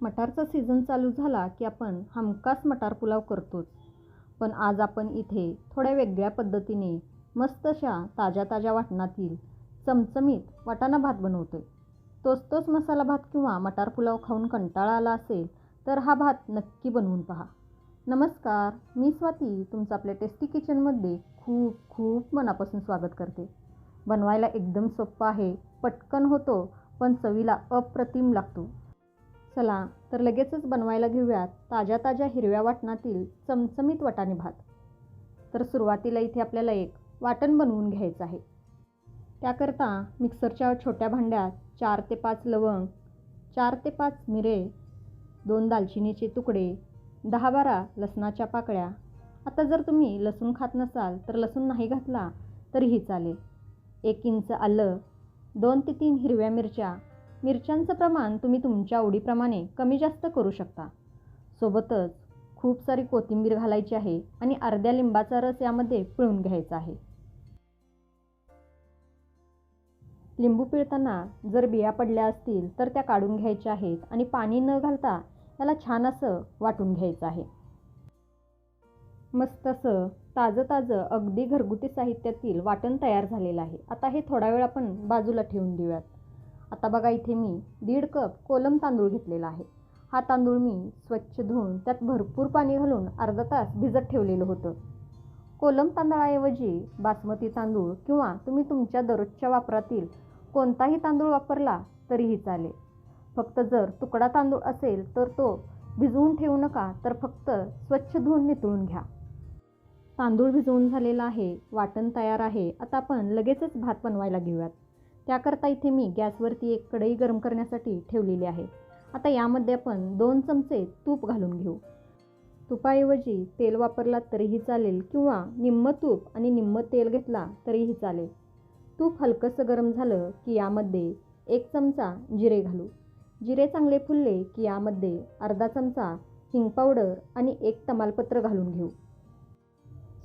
मटारचा season चालू झाला की आपण हमखास मटार पुलाव करतोच. पण आज आपण इथे थोड्या वेगळ्या पद्धतीने मस्त अशा ताज्या ताज्या वाटणातील चमचमीत वाटाणा भात बनवतोय. तोच मसाला भात किंवा मटार पुलाव खाऊन कंटाळा आला असेल तर हा भात नक्की बनवून पहा. नमस्कार, मी स्वाती तुमचं आपल्या टेस्टी किचनमध्ये खूप खूप मनापासून स्वागत करते. बनवायला एकदम सोपं आहे, पटकन होतो, पण चवीला अप्रतिम लागतो. चला तर लगेचच बनवायला घेऊयात ताज्या ताज्या हिरव्या वाटणातील चमचमीत वाटाणे भात. तर सुरुवातीला इथे आपल्याला एक वाटण बनवून घ्यायचं आहे. त्याकरता मिक्सरच्या छोट्या भांड्यात 4 ते 5 लवंग, 4 ते 5 मिरे, 2 दालचिनीचे तुकडे, 10-12 लसणाच्या पाकळ्या. आता जर तुम्ही लसूण खात नसाल तर लसूण नाही घातला तरीही चालेल. 1 इंच आलं, 2 ते 3 हिरव्या मिरच्या. मिरच्यांचं प्रमाण तुम्ही तुमच्या आवडीप्रमाणे कमी जास्त करू शकता. सोबतच खूप सारी कोथिंबीर घालायची आहे आणि अर्ध्या लिंबाचा रस यामध्ये पिळून घ्यायचा आहे. लिंबू पिळताना जर बिया पडल्या असतील तर त्या काढून घ्यायच्या आहेत आणि पाणी न घालता याला छान असं वाटून घ्यायचं आहे. मस्त असं ताजं अगदी घरगुती साहित्यातील वाटण तयार झालेलं आहे. आता हे थोडा वेळ आपण बाजूला ठेवून देऊयात. आता बघा इथे मी 1.5 कप कोलम तांदूळ घेतलेला आहे. हा तांदूळ मी स्वच्छ धुवून त्यात भरपूर पाणी घालून अर्धा तास भिजत ठेवलेलं होतं. कोलम तांदळाऐवजी बासमती तांदूळ किंवा तुम्ही तुमच्या दररोजच्या वापरातील कोणताही तांदूळ वापरला तरीही चालेल. फक्त जर तुकडा तांदूळ असेल तर तो भिजवून ठेवू नका, तर फक्त स्वच्छ धुवून नितळून घ्या. तांदूळ भिजवून झालेला आहे, वाटण तयार आहे. आता आपण लगेचच भात बनवायला घेऊयात. त्याकरता इथे मी गॅसवरती एक कढई गरम करण्यासाठी ठेवलेली आहे. आता यामध्ये आपण 2 चमचे तूप घालून घेऊ. तुपाऐवजी तेल वापरला तरीही चालेल किंवा निम्मं तूप आणि निम्मं तेल घेतला तरीही चालेल. तूप हलकंसं गरम झालं की यामध्ये 1 चमचा जिरे घालू. जिरे चांगले फुलले की यामध्ये अर्धा चमचा हिंग पावडर आणि 1 तमालपत्र घालून घेऊ.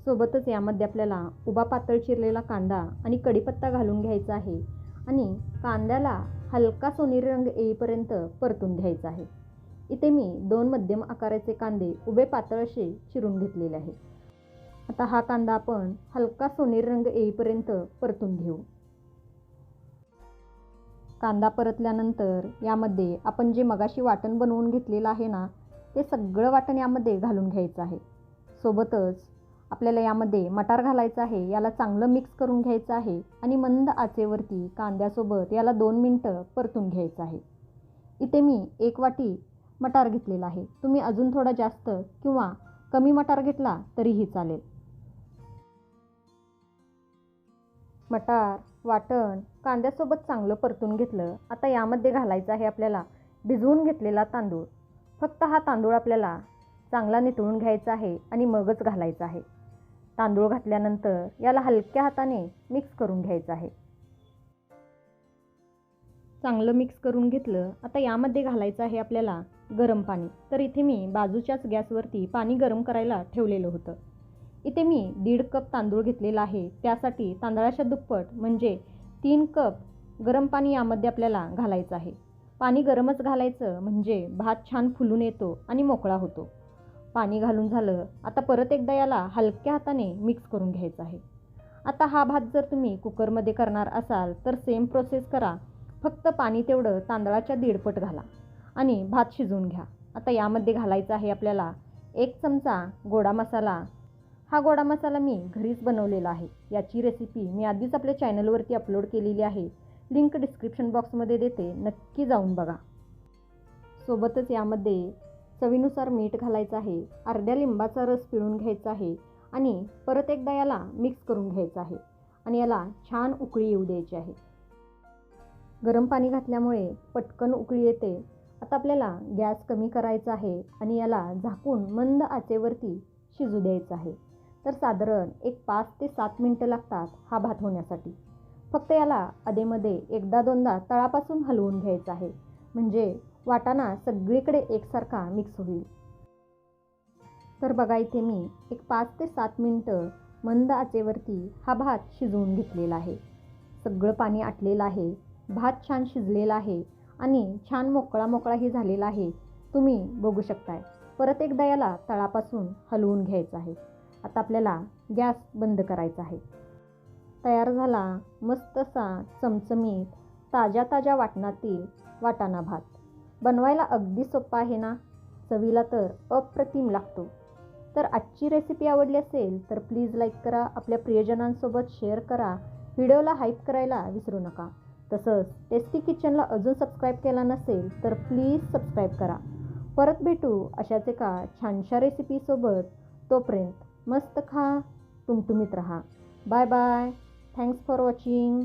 सोबतच यामध्ये आपल्याला उभा पातळ चिरलेला कांदा आणि कढीपत्ता घालून घ्यायचा आहे आणि कांद्याला हलका सोनेरी रंग येईपर्यंत परतून घ्यायचा आहे. इथे मी 2 मध्यम आकाराचे कांदे उभे पातळ असे चिरून घेतलेले आहे. आता हा कांदा आपण हलका सोनेरी रंग येईपर्यंत परतून घेऊ. कांदा परतल्यानंतर यामध्ये आपण जे मगाशी वाटण बनवून घेतलेलं आहे ना, ते सगळं वाटण यामध्ये घालून घ्यायचं आहे. सोबतच आपल्याला यामध्ये मटार घालायचं आहे. याला चांगलं मिक्स करून घ्यायचं आहे आणि मंद आचेवरती कांद्यासोबत याला 2 मिनटं परतून घ्यायचं आहे. इथे मी 1 वाटी मटार घेतलेला आहे. तुम्ही अजून थोडा जास्त किंवा कमी मटार घेतला तरीही चालेल. मटार, वाटण कांद्यासोबत चांगलं परतून घेतलं. आता यामध्ये घालायचं आहे आपल्याला भिजवून घेतलेला तांदूळ. फक्त हा तांदूळ आपल्याला चांगला नितळून घ्यायचा आहे आणि मगच घालायचा आहे. तांदूळ घातल्यानंतर याला हलक्या हाताने मिक्स करून घ्यायचं आहे. चांगलं मिक्स करून घेतलं. आता यामध्ये घालायचं आहे आपल्याला गरम पाणी. तर इथे मी बाजूच्याच गॅसवरती पाणी गरम करायला ठेवलेलं होतं. इथे मी 1.5 कप तांदूळ घेतलेला आहे. त्यासाठी तांदळाच्या दुप्पट म्हणजे 3 कप गरम पाणी यामध्ये आपल्याला घालायचं आहे. पाणी गरमच घालायचं म्हणजे भात छान फुलून येतो आणि मोकळा होतो. पाणी घालून झालं. आता परत एकदा याला हलक्या हाताने मिक्स करून घ्यायचं आहे. आता हा भात जर तुम्ही कुकरमध्ये करणार असाल तर सेम प्रोसेस करा. फक्त पाणी तेवढं तांदळाच्या 1.5 पट घाला आणि भात शिजवून घ्या. आता यामध्ये घालायचा आहे आपल्याला 1 चमचा गोडा मसाला. हा गोडा मसाला मी घरीच बनवलेला आहे. याची रेसिपी मी आधीच आपल्या चॅनलवरती अपलोड केलेली आहे. लिंक डिस्क्रिप्शन बॉक्समध्ये देते, नक्की जाऊन बघा. सोबतच यामध्ये चवीनुसार मीठ घालायचं आहे. अर्ध्या लिंबाचा रस पिळून घ्यायचा आहे आणि परत एकदा याला मिक्स करून घ्यायचं आहे आणि याला छान उकळी येऊ द्यायची आहे. गरम पाणी घातल्यामुळे पटकन उकळी येते. आता आपल्याला गॅस कमी करायचा आहे आणि याला झाकून मंद आचेवरती शिजू द्यायचं आहे. तर साधारण एक 5 ते 7 मिनटं लागतात हा भात होण्यासाठी. फक्त याला अधेमध्ये 1-2दा तळापासून हलवून घ्यायचं आहे म्हणजे वाटाणा सगळीकडे एकसारखा मिक्स होईल. तर बघा इथे मी एक 5 ते 7 मिनटं मंद आचेवरती हा भात शिजवून घेतलेला आहे. सगळं पाणी आटलेलं आहे. भात छान शिजलेला आहे आणि छान मोकळाही झालेला आहे. तुम्ही बघू शकताय. परत एकदा याला तळापासून हलवून घ्यायचं आहे. आता आपल्याला गॅस बंद करायचा आहे. तयार झाला मस्त असा चमचमीत ताज्या ताज्या वाटणातील वाटाणा भात. बनवायला अगदी सोपा आहे ना, चवीला तर अप्रतिम लागतो. तर आजची रेसिपी आवडली असेल तर प्लीज लाईक करा, आपल्या प्रियजनांसोबत शेअर करा, व्हिडिओला हाईप करायला विसरू नका. तसंच टेस्टी किचनला अजून सबस्क्राईब केला नसेल तर प्लीज सबस्क्राईब करा. परत भेटू अशाच एका छानशा रेसिपीसोबत. तोपर्यंत मस्त खा, टुमटुमीत राहा. Bye bye. Thanks for watching.